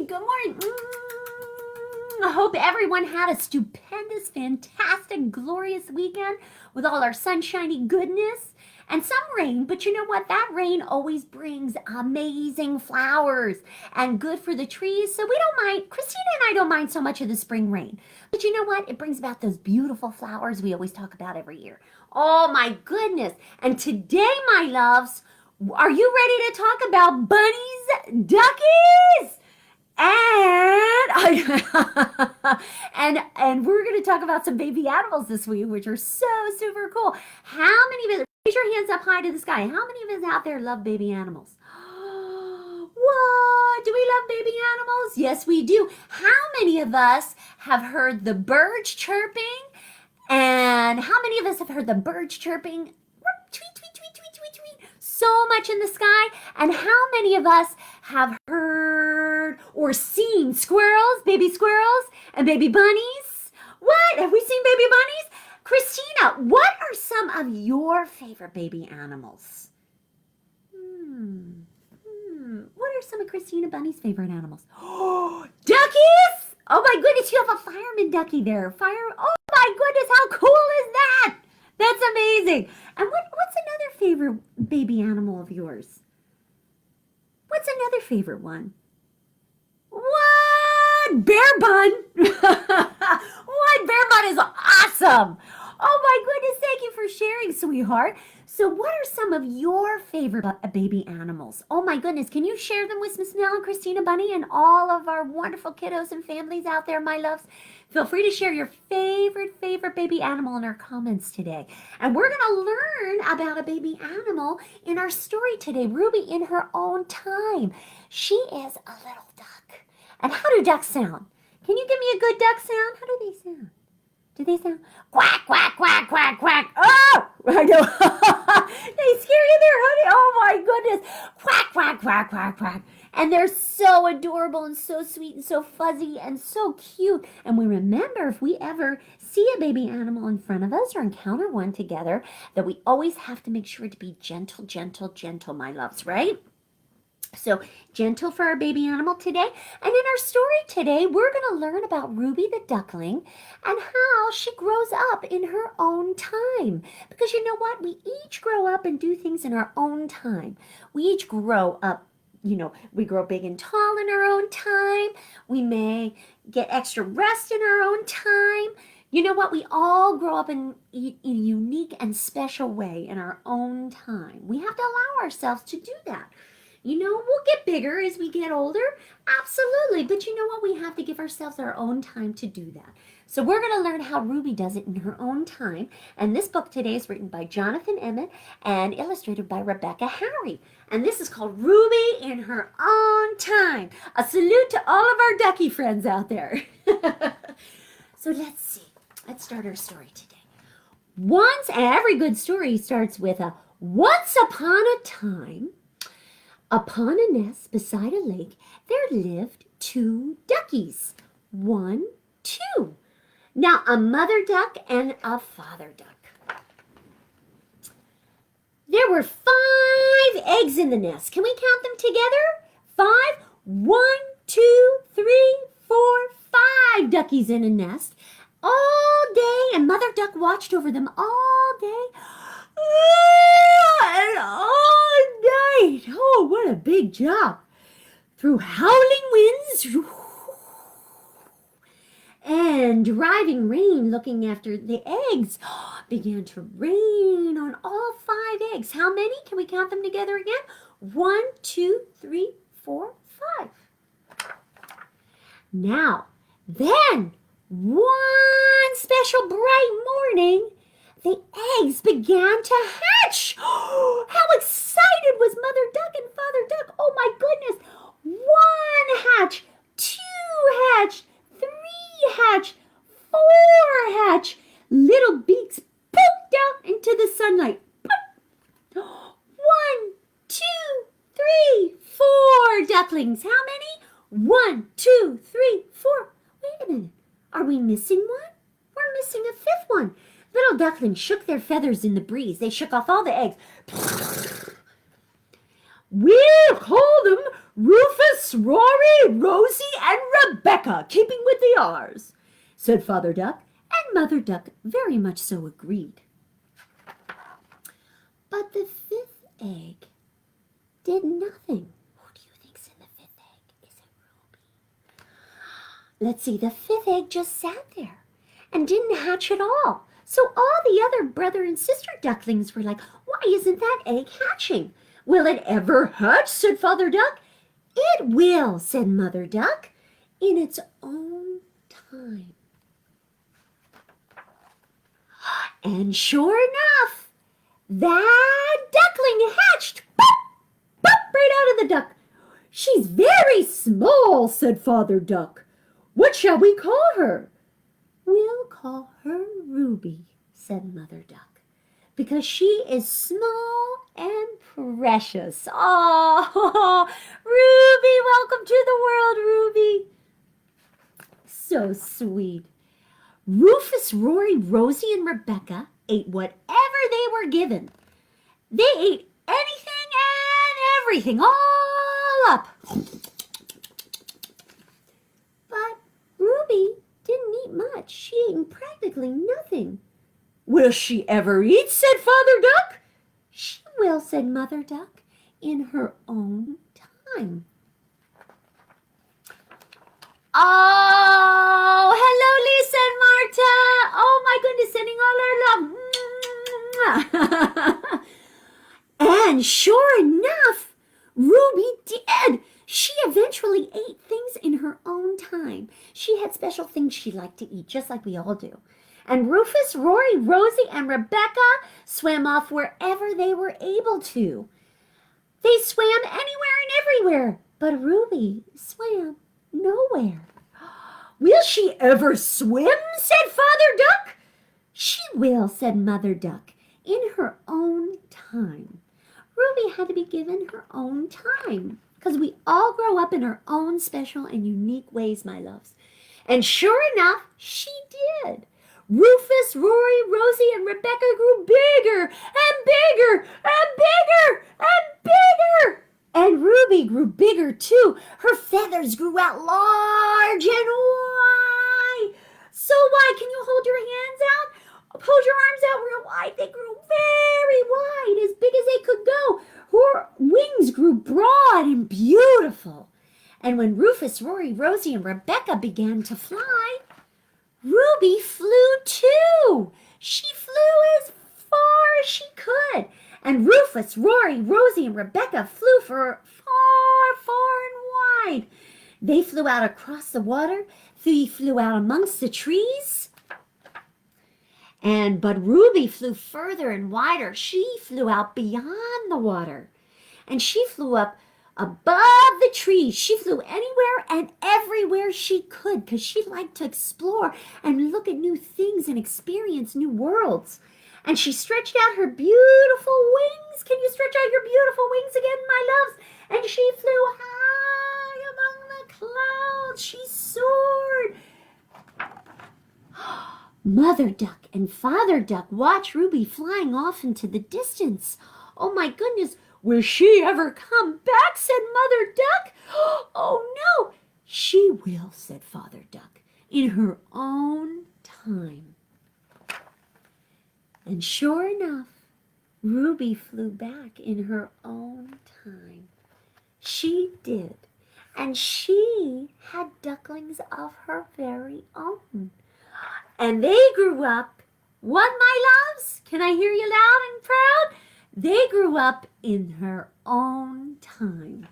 Good morning. I hope everyone had a stupendous, fantastic, glorious weekend with all our sunshiny goodness and some rain. But you know what? That rain always brings amazing flowers and good for the trees. So we don't mind, Christina and I don't mind so much of the spring rain. But you know what? It brings about those beautiful flowers we always talk about every year. Oh my goodness. And today, my loves, are you ready to talk about bunnies, duckies? And we're going to talk about some baby animals this week, which are so super cool. How many of us, raise your hands up high to the sky, how many of us out there love baby animals? What? Do we love baby animals? Yes, we do. How many of us have heard the birds chirping? And how many of us have heard the birds chirping? Tweet, tweet, tweet, tweet, tweet, tweet. So much in the sky. And how many of us have heard or seen squirrels, baby squirrels, and baby bunnies? What? Have we seen baby bunnies? Christina, what are some of your favorite baby animals? What are some of Christina Bunny's favorite animals? Oh, duckies! Oh my goodness, you have a fireman ducky there. Oh my goodness, how cool is that? That's amazing. And what's another favorite baby animal of yours? What's another favorite one? What? Bear bun. What? Bear bun is awesome. Oh my goodness, thank you for sharing, sweetheart. So what are some of your favorite baby animals? Oh my goodness, can you share them with Miss Mel and Christina Bunny and all of our wonderful kiddos and families out there, my loves? Feel free to share your favorite baby animal in our comments today. And we're going to learn about a baby animal in our story today, Ruby in her own time. She is a little duck. And how do ducks sound? Can you give me a good duck sound? How do they sound? Do they sound quack, quack, quack, quack, quack? Oh, I know. They scare you there, honey. Oh my goodness. Quack, quack, quack, quack, quack. And they're so adorable and so sweet and so fuzzy and so cute. And we remember if we ever see a baby animal in front of us or encounter one together, that we always have to make sure to be gentle, gentle, gentle, my loves, right? So gentle for our baby animal today. And in our story today, we're going to learn about Ruby the duckling and how she grows up in her own time. Because you know what? We each grow up and do things in our own time. We each grow up. You know, we grow big and tall in our own time. We may get extra rest in our own time. You know what? We all grow up in a unique and special way in our own time. We have to allow ourselves to do that. You know, we'll get bigger as we get older. Absolutely. But you know what? We have to give ourselves our own time to do that. So we're going to learn how Ruby does it in her own time. And this book today is written by Jonathon Emmett and illustrated by Rebecca Harny. And this is called Ruby in her own time. A salute to all of our ducky friends out there. So let's see. Let's start our story today. Every good story starts with a once upon a time. Upon a nest beside a lake, there lived two duckies. 1, 2. Now, a mother duck and a father duck. There were 5 eggs in the nest. Can we count them together? 5. 1, 2, 3, 4, 5 duckies in a nest. All day, and mother duck watched over them all day. And all night. Oh, what a big job. Through howling winds and driving rain, looking after the eggs, began to rain on all 5 eggs. How many? Can we count them together again? 1, 2, 3, 4, 5. Now, then, one special bright morning, the eggs began to hatch. How excited was Mother Duck and Father Duck. Oh my goodness. 1 hatch, 2 hatched, 3 hatched, 4 hatched. Little beaks poked out into the sunlight. 1, 2, 3, 4 ducklings. How many? 1, 2, 3, 4. Wait a minute. Are we missing one? We're missing a 5th one. Little ducklings shook their feathers in the breeze. They shook off all the eggs. We'll call them Rufus, Rory, Rosie, and Rebecca, keeping with the R's, said Father Duck, and Mother Duck very much so agreed. But the fifth egg did nothing. Who do you think's in the fifth egg? Is it Ruby? Let's see, the fifth egg just sat there and didn't hatch at all. So all the other brother and sister ducklings were like, why isn't that egg hatching? Will it ever hatch? Said Father Duck. It will, said Mother Duck, in its own time. And sure enough, that duckling hatched, pop, pop, right out of the duck. She's very small, said Father Duck. What shall we call her? We'll call her Ruby, said Mother Duck, because she is small and precious. Oh, Ruby, welcome to the world, Ruby. So sweet. Rufus, Rory, Rosie, and Rebecca ate whatever they were given. They ate anything and everything, all up. But Ruby didn't eat much. She ate practically nothing. Will she ever eat? Said Father Duck. She will, said Mother Duck, in her own time. Oh, hello, Lisa and Marta. Oh, my goodness, sending all our love. And sure enough, Ruby did. She eventually ate things in her own time. She had special things she liked to eat, just like we all do. And Rufus, Rory, Rosie, and Rebecca swam off wherever they were able to. They swam anywhere and everywhere, but Ruby swam nowhere. Will she ever swim? Said Father Duck. She will, said Mother Duck, in her own time. Ruby had to be given her own time, because we all grow up in our own special and unique ways, my loves. And sure enough, she did. Rufus, Rory, Rosie, and Rebecca grew bigger and bigger and bigger and bigger. And Ruby grew bigger too. Her feathers grew out large and wide. So wide. Can you hold your hands out? Hold your arms out real wide. They grew very wide, as big as they could go. Her wings grew broad and beautiful. And when Rufus, Rory, Rosie, and Rebecca began to fly, Ruby flew too. She flew as far as she could. And Rufus, Rory, Rosie, and Rebecca flew for far, far and wide. They flew out across the water. They flew out amongst the trees. But Ruby flew further and wider. She flew out beyond the water. And she flew up above the trees. She flew anywhere and everywhere she could, because she liked to explore and look at new things and experience new worlds. And she stretched out her beautiful wings. Can you stretch out your beautiful wings again, my loves? And she flew high among the clouds. She soared. Mother Duck and Father Duck watched Ruby flying off into the distance. Oh my goodness, will she ever come back? Said Mother Duck. Oh no, she will, said Father Duck, in her own time. And sure enough, Ruby flew back in her own time. She did. And she had ducklings of her very own. And they grew up, what, my loves? Can I hear you loud and proud? They grew up in her own time.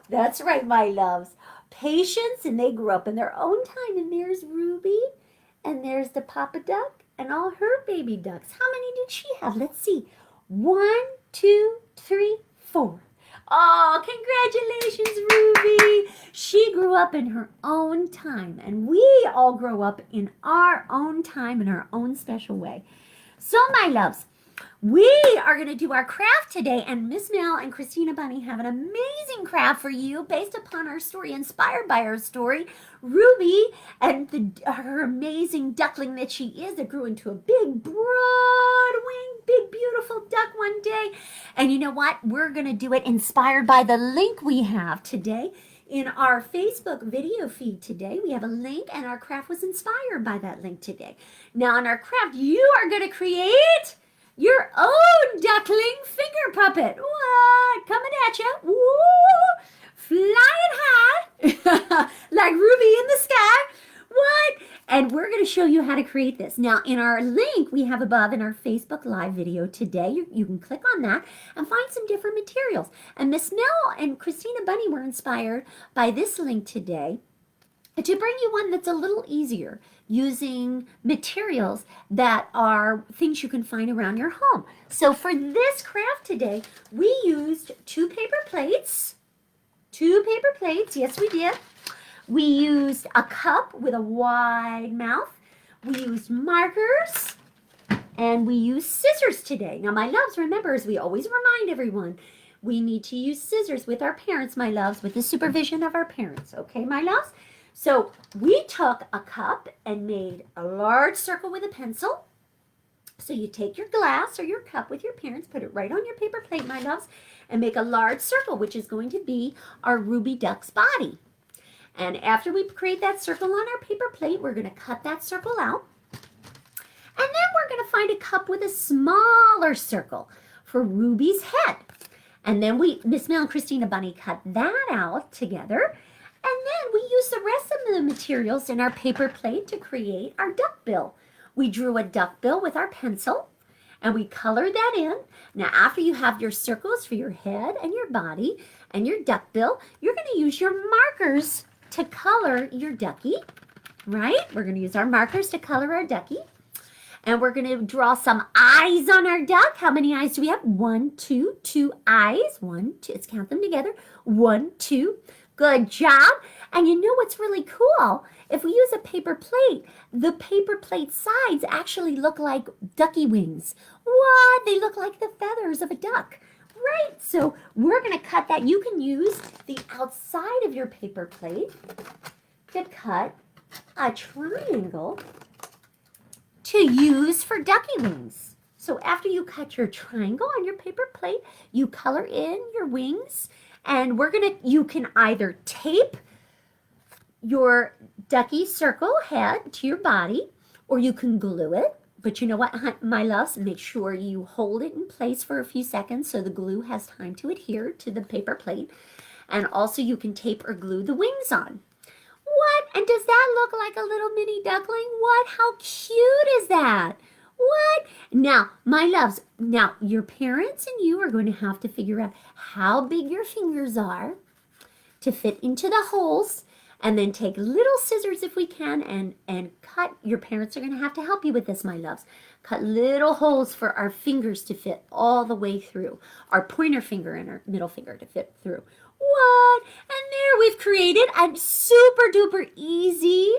That's right, my loves. Patience, and they grew up in their own time. And there's Ruby, and there's the Papa Duck, and all her baby ducks. How many did she have? Let's see. 1, 2, 3, 4. Oh, congratulations, Ruby. She grew up in her own time, and we all grow up in our own time, in our own special way. So, my loves, We are going to do our craft today, and Miss Mel and Christina Bunny have an amazing craft for you based upon our story, inspired by our story. Ruby and her amazing duckling that she is, that grew into a big, broad-winged, big, beautiful duck one day. And you know what? We're going to do it inspired by the link we have today. In our Facebook video feed today, we have a link, and our craft was inspired by that link today. Now, in our craft, you are going to create your own duckling finger puppet. What? Coming at you. Woo! Flying high like Ruby in the sky. What? And we're going to show you how to create this. Now, in our link we have above in our Facebook Live video today, you can click on that and find some different materials. And Miss Mel and Christina Bunny were inspired by this link today to bring you one that's a little easier, using materials that are things you can find around your home. So for this craft today, we used two paper plates. Yes, we did. We used a cup with a wide mouth. We used markers, and we used scissors today. Now, my loves, remember, as we always remind everyone, we need to use scissors with our parents, my loves, with the supervision of our parents. Okay, my loves? So we took a cup and made a large circle with a pencil. So you take your glass or your cup with your parents, put it right on your paper plate, my loves, and make a large circle, which is going to be our Ruby Duck's body. And after we create that circle on our paper plate, we're going to cut that circle out. And then we're going to find a cup with a smaller circle for Ruby's head. And then Miss Mel and Christina Bunny cut that out together. And then we use the rest of the materials in our paper plate to create our duck bill. We drew a duck bill with our pencil, and we colored that in. Now, after you have your circles for your head and your body and your duck bill, you're going to use your markers to color your ducky, right? We're going to use our markers to color our ducky. And we're going to draw some eyes on our duck. How many eyes do we have? 1, 2, 2 eyes. 1, 2. Let's count them together. 1, 2. Good job. And you know what's really cool? If we use a paper plate, the paper plate sides actually look like ducky wings. What? They look like the feathers of a duck. Right, so we're going to cut that. You can use the outside of your paper plate to cut a triangle to use for ducky wings. So after you cut your triangle on your paper plate, you color in your wings, and you can either tape your ducky circle head to your body, or you can glue it. But you know what, my loves, make sure you hold it in place for a few seconds so the glue has time to adhere to the paper plate. And also you can tape or glue the wings on. What? And does that look like a little mini duckling? What? How cute is that? What? Now, my loves, now your parents and you are going to have to figure out how big your fingers are to fit into the holes. And then take little scissors if we can and cut. Your parents are going to have to help you with this, my loves. Cut little holes for our fingers to fit all the way through. Our pointer finger and our middle finger to fit through. What? And there we've created a super duper easy,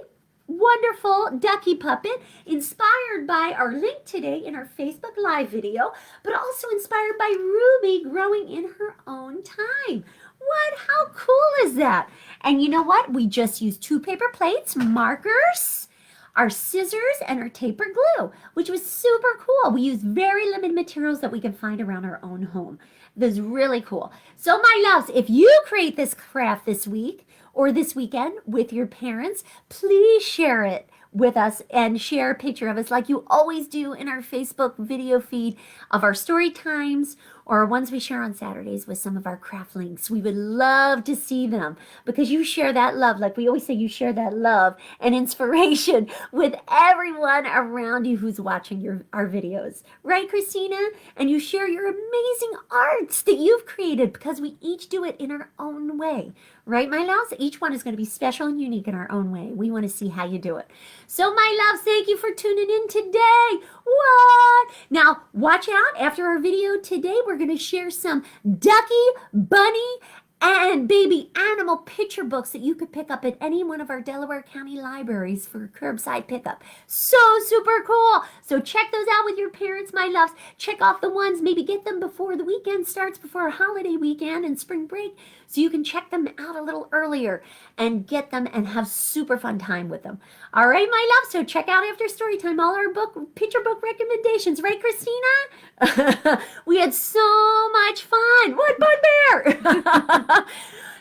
wonderful ducky puppet inspired by our link today in our Facebook Live video, but also inspired by Ruby growing in her own time. What? How cool is that? And you know what? We just used two paper plates, markers, our scissors, and our tape or glue, which was super cool. We used very limited materials that we can find around our own home. This is really cool. So my loves, if you create this craft this week or this weekend with your parents, please share it with us and share a picture of us like you always do in our Facebook video feed of our story times or ones we share on Saturdays with some of our craft links. We would love to see them because you share that love. Like we always say, you share that love and inspiration with everyone around you who's watching our videos. Right, Christina? And you share your amazing arts that you've created because we each do it in our own way. Right, my loves? Each one is going to be special and unique in our own way. We want to see how you do it. So, my loves, thank you for tuning in today. What? Now, watch out. After our video today, we're going to share some ducky, bunny, and baby animal picture books that you could pick up at any one of our Delaware County libraries for curbside pickup. So super cool. So check those out with your parents, my loves. Check off the ones, maybe get them before the weekend starts, before a holiday weekend and spring break, so you can check them out a little earlier and get them and have super fun time with them. All right, my love. So check out after story time all our picture book recommendations, right, Christina? We had so much fun. What, Bugbear?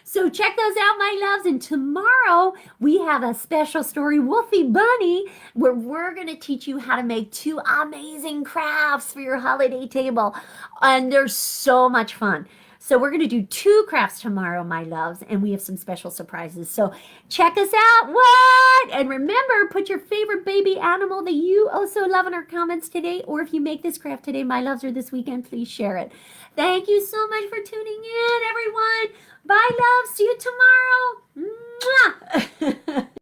So check those out, my loves. And tomorrow we have a special story, Wolfie Bunny, where we're going to teach you how to make 2 amazing crafts for your holiday table. And they're so much fun. So we're going to do 2 crafts tomorrow, my loves, and we have some special surprises. So check us out. What? And remember, put your favorite baby animal that you also love in our comments today. Or if you make this craft today, my loves, or this weekend, please share it. Thank you so much for tuning in, everyone. Bye, love. See you tomorrow. Mwah!